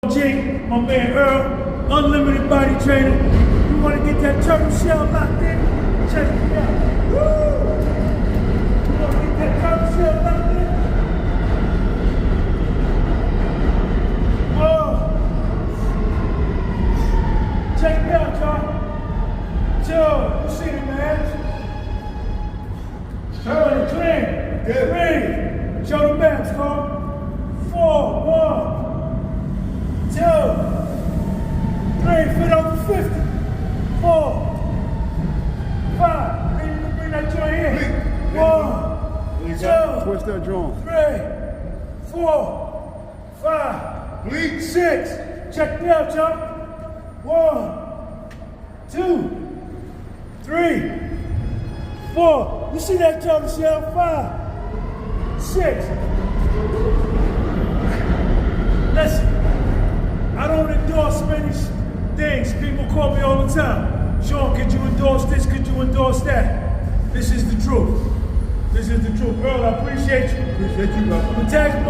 G, my man Earl, unlimited body training. You want to get that turtle shell locked in? Check it out. Woo! You want to get that turtle shell locked in? Whoa! Check it out, y'all. Joe, you see it, man? Turn clean. Three. Show the backs, Carl. 4, 1. 2, 3, fit over 50. 4, 5. Bring that joint in. 1, 2, twist that joint. 3, 4, 5, 6. Check it out, y'all. 1, 2, 3, 4. You see that, y'all? Michelle? 5, 6. Listen. I don't endorse many things. People call me all the time. Sean, could you endorse this? Could you endorse that? This is the truth. This is the truth. Earl, I appreciate you. Appreciate you, brother. I'm a tag